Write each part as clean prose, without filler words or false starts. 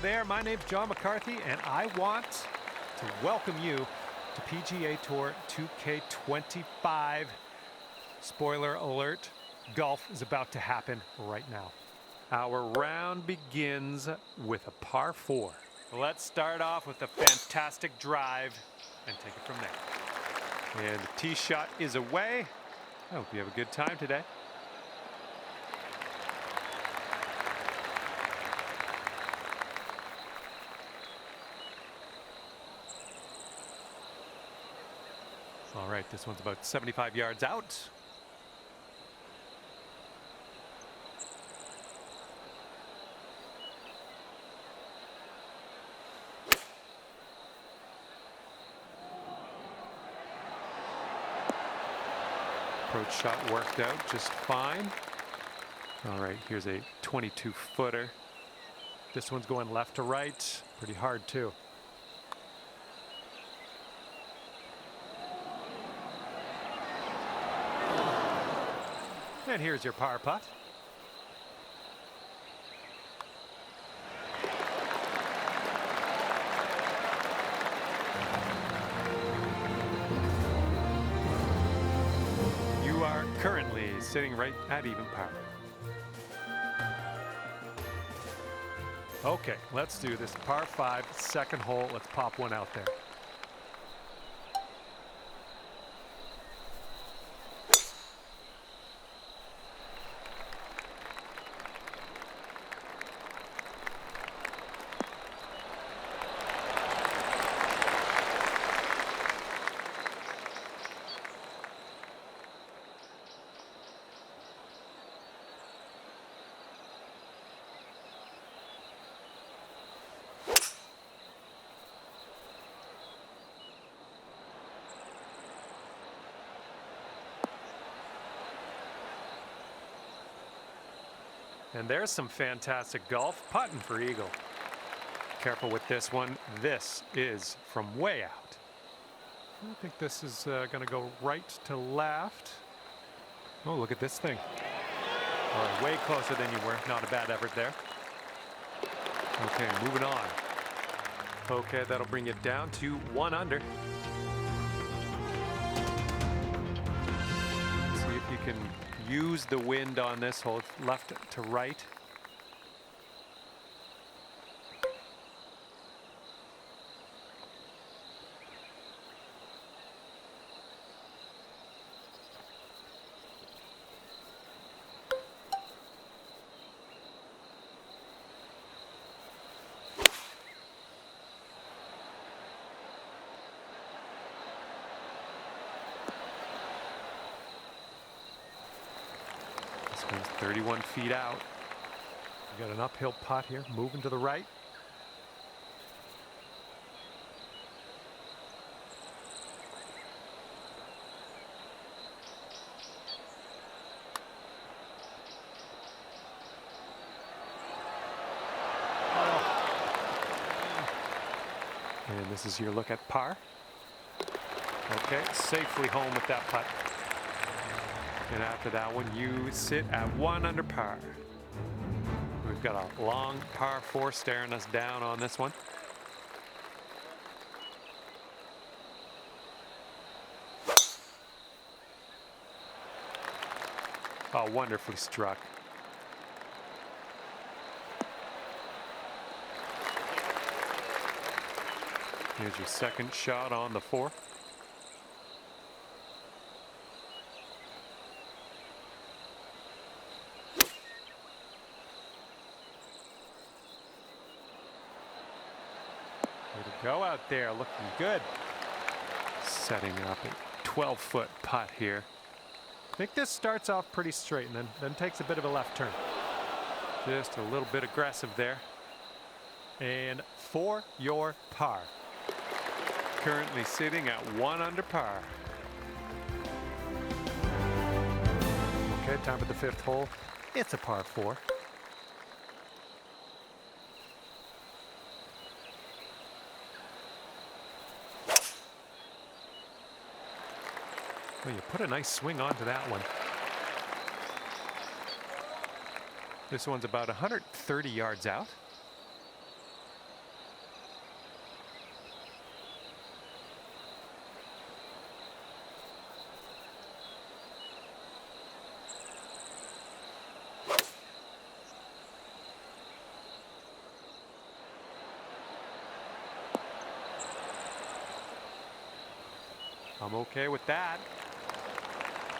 there, my name's John McCarthy, and I want to welcome you to PGA Tour 2K25. Spoiler alert, golf is about to happen right now. Our round begins with a par 4. Let's start off with a fantastic drive and take it from there. And the tee shot is away. I hope you have a good time today. All right, this one's about 75 yards out. Approach shot worked out just fine. All right, here's a 22-footer. This one's going left to right, pretty hard too. And here's your par putt. You are currently sitting right at even par. Okay, let's do this. Par 5, second hole. Let's pop one out there. And there's some fantastic golf putting for eagle. Careful with this one. This is from way out. I think this is going to go right to left. Oh, look at this thing. All right, way closer than you were. Not a bad effort there. Okay, moving on. Okay, that'll bring it down to 1 under. See if you can use the wind on this hole, left to right. This one's 31 feet out. We got an uphill putt here, moving to the right. And this is your look at par. Okay, safely home with that putt. And after that one, you sit at 1 under par. We've got a long par 4 staring us down on this one. Oh, wonderfully struck. Here's your second shot on the 4. Way to go out there, looking good. Setting up a 12-foot putt here. I think this starts off pretty straight and then takes a bit of a left turn. Just a little bit aggressive there. And for your par. Currently sitting at 1 under par. Okay, time for the 5th hole. It's a par 4. Well, you put a nice swing onto that one. This one's about 130 yards out. I'm okay with that.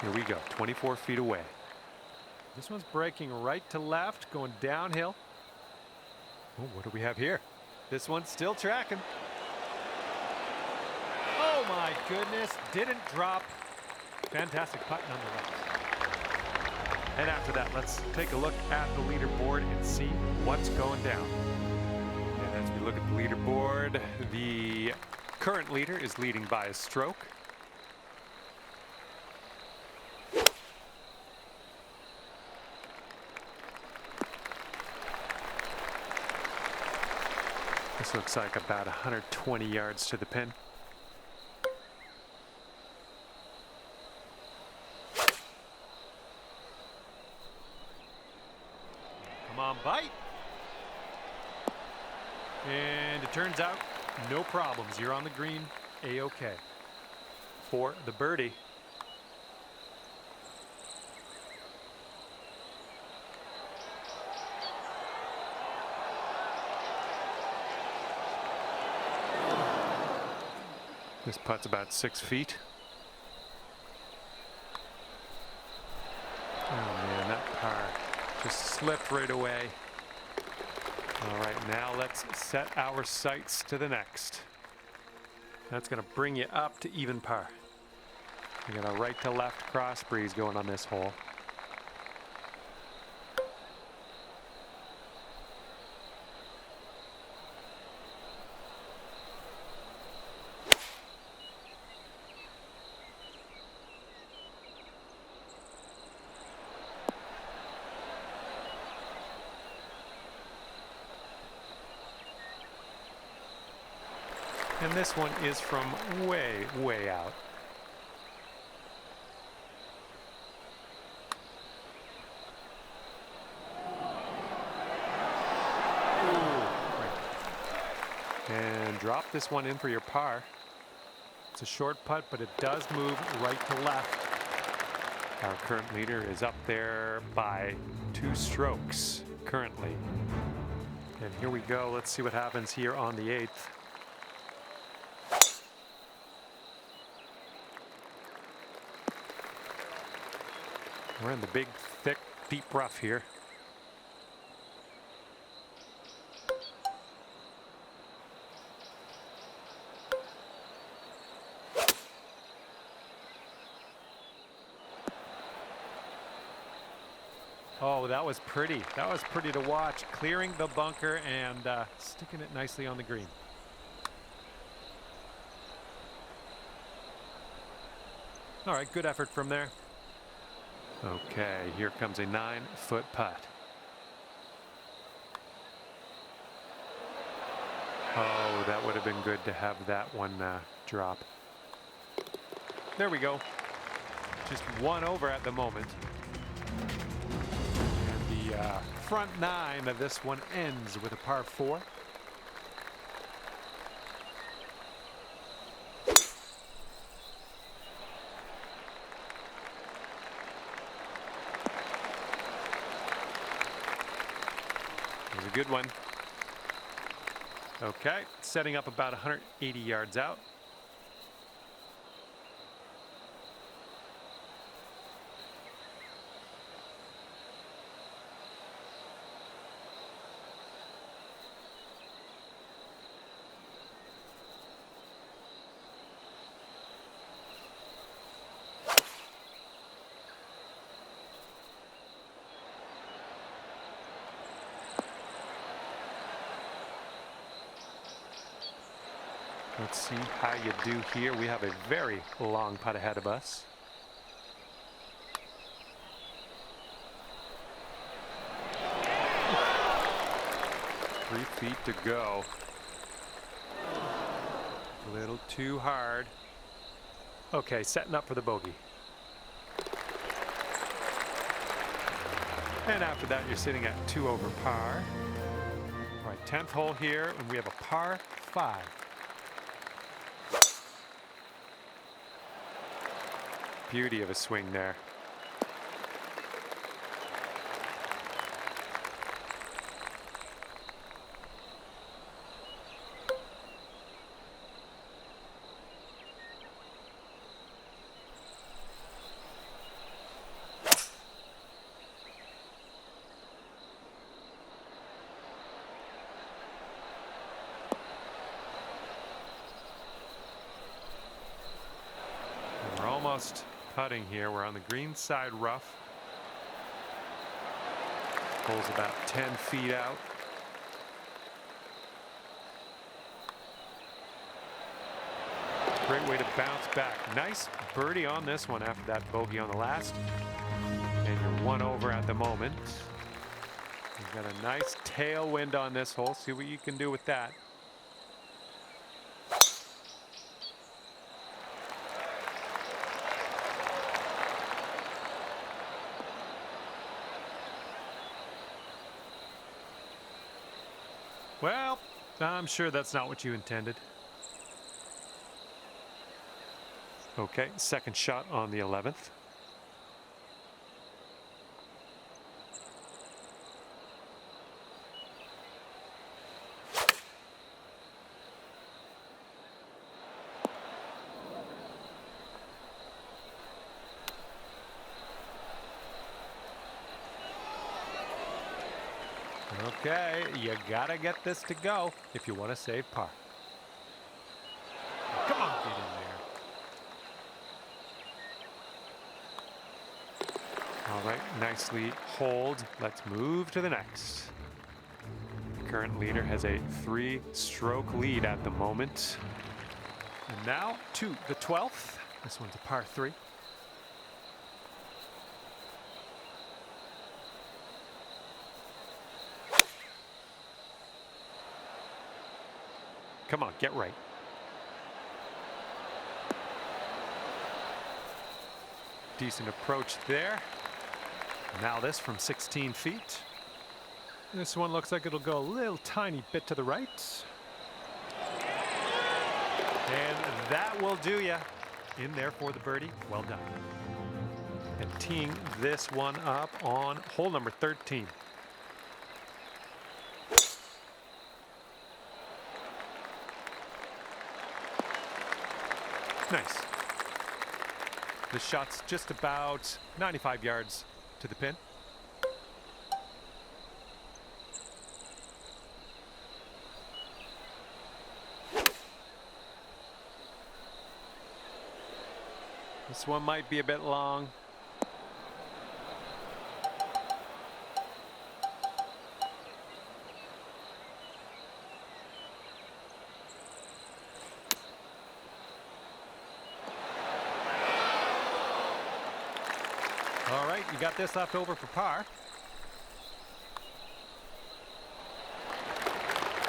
Here we go, 24 feet away. This one's breaking right to left, going downhill. Oh, what do we have here? This one's still tracking. Oh my goodness, didn't drop. Fantastic putt nonetheless. And after that, let's take a look at the leaderboard and see what's going down. And as we look at the leaderboard, the current leader is leading by a stroke. This looks like about 120 yards to the pin. Come on, bite. And it turns out, no problems. You're on the green, A-OK. For the birdie. This putt's about 6 feet. Oh man, that par just slipped right away. All right, now let's set our sights to the next. That's gonna bring you up to even par. We got a right to left cross breeze going on this hole. And this one is from way, way out. And drop this one in for your par. It's a short putt, but it does move right to left. Our current leader is up there by 2 strokes currently. And here we go. Let's see what happens here on the 8th. We're in the big, thick, deep rough here. Oh, that was pretty. That was pretty to watch. Clearing the bunker and sticking it nicely on the green. All right, good effort from there. Okay, here comes a 9-foot putt. Oh, that would have been good to have that one drop. There we go. Just one over at the moment. And the front 9 of this one ends with a par 4. Here's a good one. Okay, setting up about 180 yards out. Let's see how you do here. We have a very long putt ahead of us. Three feet to go. A little too hard. Okay, setting up for the bogey. And after that, you're sitting at 2 over par. All right, 10th hole here, and we have a par 5. Beauty of a swing there. almost putting here. We're on the green side rough. Hole's about 10 feet out. Great way to bounce back. Nice birdie on this one after that bogey on the last. And you're 1 over at the moment. You've got a nice tailwind on this hole. See what you can do with that. Well, I'm sure that's not what you intended. Okay, second shot on the 11th. Okay, you gotta get this to go if you want to save par. Come on, get in there. All right, nicely hold. Let's move to the next. The current leader has a 3-stroke lead at the moment. And now to the 12th. This one's a par 3. Come on, get right. Decent approach there. Now this from 16 feet. This one looks like it'll go a little tiny bit to the right. And that will do ya. In there for the birdie. Well done. And teeing this one up on hole number 13. Nice. The shot's just about 95 yards to the pin. This one might be a bit long. All right, you got this left over for par.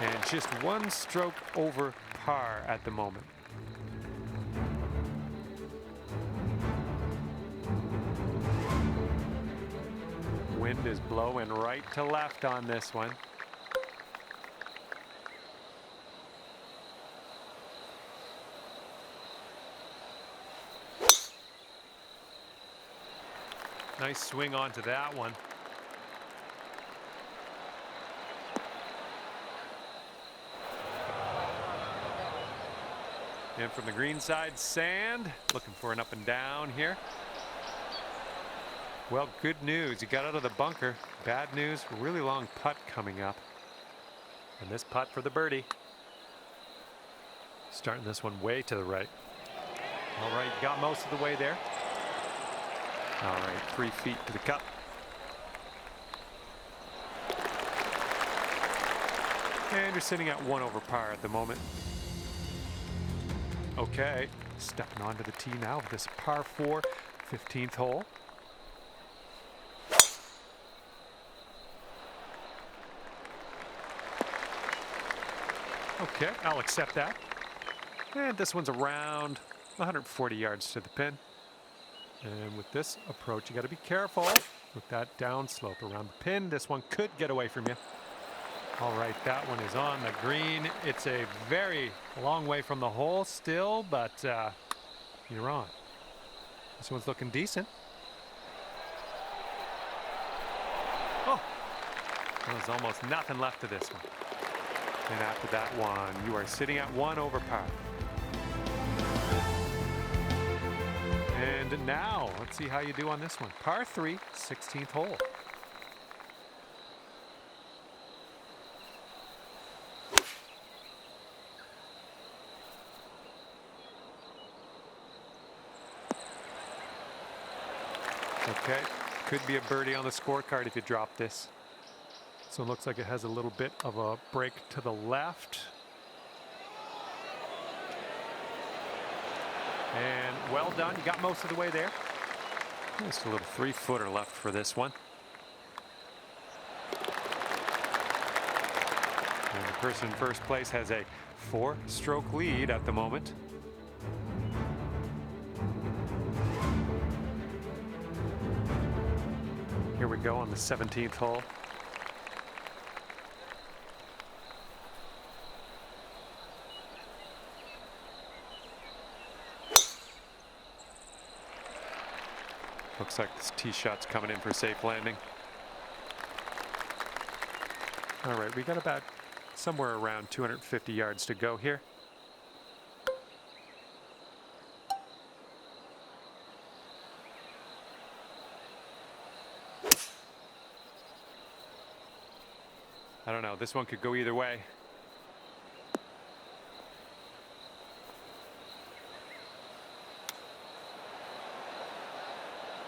And just 1 stroke over par at the moment. Wind is blowing right to left on this one. Nice swing onto that one. And from the green side, sand. Looking for an up and down here. Well, good news. You got out of the bunker. Bad news, really long putt coming up. And this putt for the birdie. Starting this one way to the right. All right, you got most of the way there. All right, 3 feet to the cup. And you're sitting at 1 over par at the moment. Okay, stepping onto the tee now with this par 4, 15th hole. Okay, I'll accept that. And this one's around 140 yards to the pin. And with this approach, you got to be careful with that downslope around the pin. This one could get away from you. All right, that one is on the green. It's a very long way from the hole still, but you're on. This one's looking decent. Oh, there's almost nothing left to this one. And after that one, you are sitting at 1 over par. And now, let's see how you do on this one. Par 3, 16th hole. Okay, could be a birdie on the scorecard if you drop this. So it looks like it has a little bit of a break to the left. And well done, you got most of the way there. Just a little 3-footer left for this one. And the person in first place has a 4-stroke lead at the moment. Here we go on the 17th hole. Looks like this tee shot's coming in for safe landing. All right, we got about somewhere around 250 yards to go here. I don't know, this one could go either way.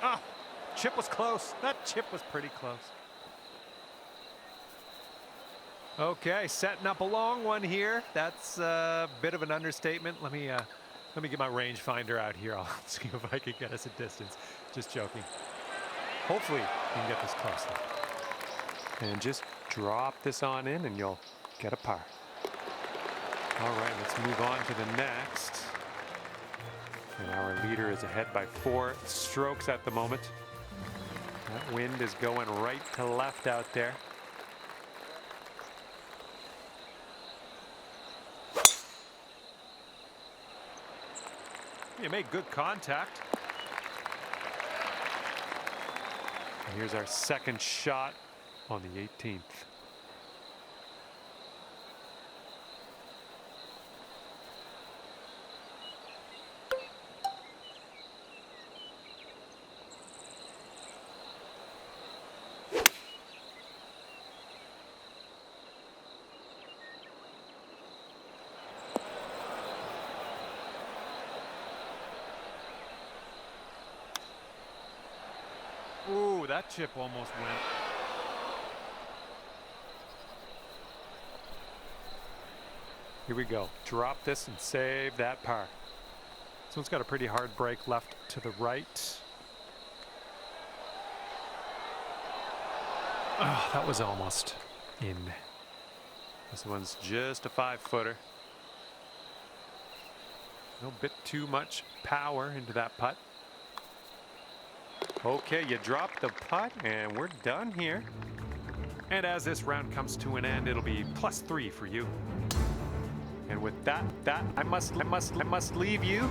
Oh, chip was close. That chip was pretty close. Okay, setting up a long one here. That's a bit of an understatement. Let me get my rangefinder out here. I'll see if I can get us a distance. Just joking. Hopefully we can get this close. And just drop this on in and you'll get a par. All right, let's move on to the next. And our leader is ahead by 4 strokes at the moment. That wind is going right to left out there. You made good contact. And here's our second shot on the 18th. Ooh, that chip almost went. Here we go. Drop this and save that par. This one's got a pretty hard break left to the right. Oh, that was almost in. This one's just a 5-footer. A bit too much power into that putt. Okay, you drop the putt and we're done here. And as this round comes to an end, it'll be +3 for you. And with that, I must leave you.